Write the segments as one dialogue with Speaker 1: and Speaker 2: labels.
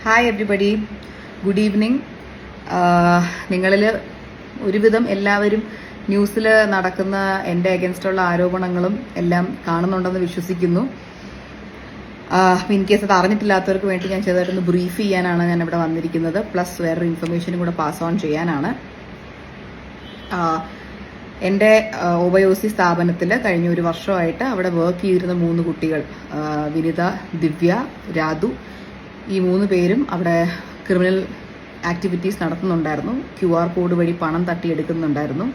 Speaker 1: Hi everybody, good evening. നിങ്ങളിൽ ഒരുവിധം എല്ലാവരും ന്യൂസിൽ നടക്കുന്ന എൻ്റെ അഗൻസ്റ്റുള്ള ആരോപണങ്ങളും എല്ലാം കാണുന്നുണ്ടെന്ന് വിശ്വസിക്കുന്നു. ഇൻ കേസ് അത് അറിഞ്ഞിട്ടില്ലാത്തവർക്ക് വേണ്ടി ഞാൻ ചെറുതായിട്ടൊന്ന് ബ്രീഫ് ചെയ്യാനാണ് ഞാൻ ഇവിടെ വന്നിരിക്കുന്നത്. പ്ലസ് വേറൊരു ഇൻഫർമേഷനും കൂടെ പാസ് ഓൺ ചെയ്യാനാണ്. എൻ്റെ ഒബയോസി സ്ഥാപനത്തിൽ കഴിഞ്ഞ ഒരു വർഷമായിട്ട് അവിടെ വർക്ക് ചെയ്തിരുന്ന 3 കുട്ടികൾ, വിനിത, ദിവ്യ, രാധു, ഈ 3 പേരും അവിടെ ക്രിമിനൽ ആക്ടിവിറ്റീസ് നടത്തുന്നുണ്ടായിരുന്നു. QR കോഡ് വഴി പണം തട്ടിയെടുക്കുന്നുണ്ടായിരുന്നു.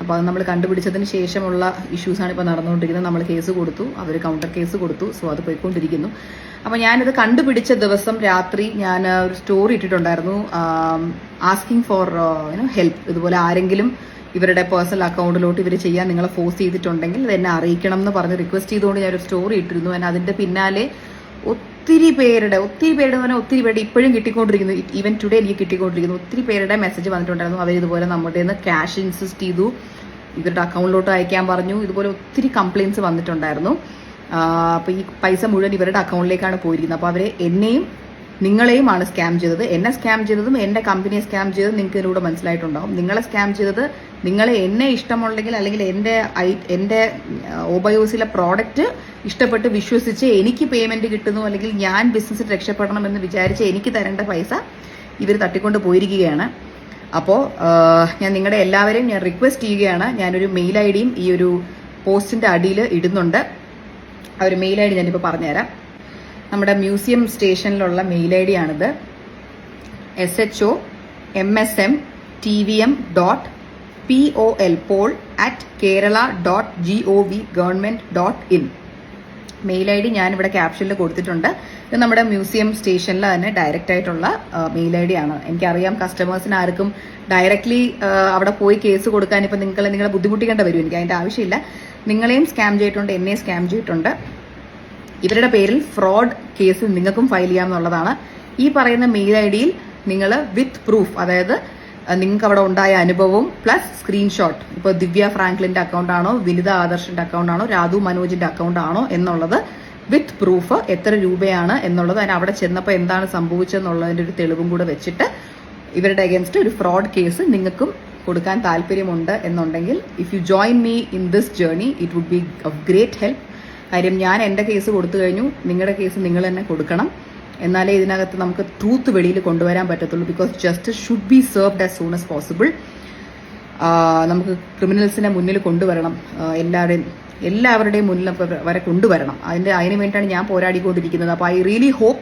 Speaker 1: അപ്പോൾ അത് നമ്മൾ കണ്ടുപിടിച്ചതിന് ശേഷമുള്ള ഇഷ്യൂസാണ് ഇപ്പോൾ നടന്നുകൊണ്ടിരിക്കുന്നത്. നമ്മൾ കേസ് കൊടുത്തു, അവർ കൗണ്ടർ കേസ് കൊടുത്തു. സോ അത് പോയിക്കൊണ്ടിരിക്കുന്നു. അപ്പോൾ ഞാനിത് കണ്ടുപിടിച്ച ദിവസം രാത്രി ഞാൻ ഒരു സ്റ്റോറി ഇട്ടിട്ടുണ്ടായിരുന്നു, ആസ്കിങ് ഫോർ ഹെൽപ്പ്. ഇതുപോലെ ആരെങ്കിലും ഇവരുടെ പേഴ്സണൽ അക്കൗണ്ടിലോട്ട് ഇവർ ചെയ്യാൻ നിങ്ങളെ ഫോഴ്സ് ചെയ്തിട്ടുണ്ടെങ്കിൽ അത് എന്നെ അറിയിക്കണം എന്ന് പറഞ്ഞ് റിക്വസ്റ്റ് ചെയ്തുകൊണ്ട് ഞാനൊരു സ്റ്റോറി ഇട്ടിരുന്നു. അതിൻ്റെ പിന്നാലെ ഒത്തിരി പേരുടെ പറഞ്ഞാൽ ഒത്തിരി പേരുടെ ഇപ്പോഴും കിട്ടിക്കൊണ്ടിരിക്കുന്നു. ഈവൻ ടുഡേ എനിക്ക് കിട്ടിക്കൊണ്ടിരിക്കുന്നു. ഒത്തിരി പേരുടെ മെസ്സേജ് വന്നിട്ടുണ്ടായിരുന്നു. അവരിതുപോലെ നമ്മുടെ നിന്ന് ക്യാഷ് ഇൻസിസ്റ്റ് ചെയ്തു, ഇവരുടെ അക്കൗണ്ടിലോട്ട് അയക്കാൻ പറഞ്ഞു. ഇതുപോലെ ഒത്തിരി കംപ്ലയിൻസ് വന്നിട്ടുണ്ടായിരുന്നു. അപ്പോൾ ഈ പൈസ മുഴുവൻ ഇവരുടെ അക്കൗണ്ടിലേക്കാണ് പോയിരിക്കുന്നത്. അപ്പോൾ അവർ എന്നെയും നിങ്ങളെയുമാണ് സ്കാം ചെയ്തത്. എന്നെ സ്കാം ചെയ്തതും എൻ്റെ കമ്പനിയെ സ്കാം ചെയ്തതും നിങ്ങൾക്ക് ഇതിലൂടെ മനസ്സിലായിട്ടുണ്ടാവും. നിങ്ങളെ സ്കാം ചെയ്തത്, നിങ്ങളെ എന്നെ ഇഷ്ടമുണ്ടെങ്കിൽ അല്ലെങ്കിൽ എൻ്റെ ഒബയോസിലെ പ്രോഡക്റ്റ് ഇഷ്ടപ്പെട്ട് വിശ്വസിച്ച് എനിക്ക് പേയ്മെന്റ് കിട്ടുന്നു, അല്ലെങ്കിൽ ഞാൻ ബിസിനസ്സിൽ രക്ഷപ്പെടണം എന്ന് വിചാരിച്ച് എനിക്ക് തരേണ്ട പൈസ ഇവർ തട്ടിക്കൊണ്ട് പോയിരിക്കുകയാണ്. അപ്പോൾ ഞാൻ നിങ്ങളുടെ എല്ലാവരെയും ഞാൻ റിക്വസ്റ്റ് ചെയ്യുകയാണ്. ഞാനൊരു മെയിൽ ഐ ഡിയും ഈ ഒരു പോസ്റ്റിന്റെ അടിയിൽ ഇടുന്നുണ്ട്. ആ ഒരു മെയിൽ ഐ ഡി ഞാനിപ്പോൾ പറഞ്ഞുതരാം. നമ്മുടെ മ്യൂസിയം സ്റ്റേഷനിലുള്ള മെയിൽ ഐ ഡി ആണിത്. shomsm.tvm.pol@kerala.gov.in മെയിൽ ഐ ഡി ഞാനിവിടെ ക്യാപ്ഷനിൽ കൊടുത്തിട്ടുണ്ട്. ഇത് നമ്മുടെ മ്യൂസിയം സ്റ്റേഷനിൽ തന്നെ ഡയറക്റ്റ് ആയിട്ടുള്ള മെയിൽ ഐ ഡി ആണ്. എനിക്കറിയാം കസ്റ്റമേഴ്സിന് ആർക്കും ഡയറക്ട്ലി അവിടെ പോയി കേസ് കൊടുക്കാൻ ഇപ്പം നിങ്ങളെ ബുദ്ധിമുട്ടിക്കേണ്ട വരും. എനിക്ക് അതിൻ്റെ ആവശ്യമില്ല. നിങ്ങളെയും സ്കാം ചെയ്തിട്ടുണ്ട്, എന്നെയും സ്കാം ചെയ്തിട്ടുണ്ട്. ഇവരുടെ പേരിൽ ഫ്രോഡ് കേസ് നിങ്ങൾക്കും ഫയൽ ചെയ്യാമെന്നുള്ളതാണ്. ഈ പറയുന്ന മെയിൽ ഐ ഡിയിൽ നിങ്ങൾ വിത്ത് പ്രൂഫ്, അതായത് നിങ്ങൾക്ക് അവിടെ ഉണ്ടായ അനുഭവവും പ്ലസ് സ്ക്രീൻഷോട്ട്, ഇപ്പോൾ ദിവ്യ ഫ്രാങ്ക്ലിന്റെ അക്കൗണ്ട് ആണോ, വിനിത ആദർശിന്റെ അക്കൗണ്ട് ആണോ, രാധു മനോജിന്റെ അക്കൗണ്ട് ആണോ എന്നുള്ളത് വിത്ത് പ്രൂഫ്, എത്ര രൂപയാണ് എന്നുള്ളത്, അതിന് അവിടെ ചെന്നപ്പോൾ എന്താണ് സംഭവിച്ചതെന്നുള്ളതിന്റെ ഒരു തെളിവും കൂടെ വെച്ചിട്ട് ഇവരുടെ അഗേൻസ്റ്റ് ഒരു ഫ്രോഡ് കേസ് നിങ്ങൾക്കും കൊടുക്കാൻ താല്പര്യമുണ്ട് എന്നുണ്ടെങ്കിൽ, if you join me in this journey it would be of great help. കാര്യം ഞാൻ എൻ്റെ കേസ് കൊടുത്തു കഴിഞ്ഞു, നിങ്ങളുടെ കേസ് നിങ്ങൾ തന്നെ കൊടുക്കണം. എന്നാലേ ഇതിനകത്ത് നമുക്ക് ട്രൂത്ത് വെളിയിൽ കൊണ്ടുവരാൻ പറ്റത്തുള്ളൂ. Because justice should be served as soon as possible. നമുക്ക് ക്രിമിനൽസിനെ മുന്നിൽ കൊണ്ടുവരണം, എല്ലാവരുടെയും മുന്നിൽ വരെ കൊണ്ടുവരണം. അതിന് വേണ്ടിയിട്ടാണ് ഞാൻ പോരാടിക്കൊണ്ടിരിക്കുന്നത്. അപ്പോൾ ഐ റിയലി ഹോപ്പ്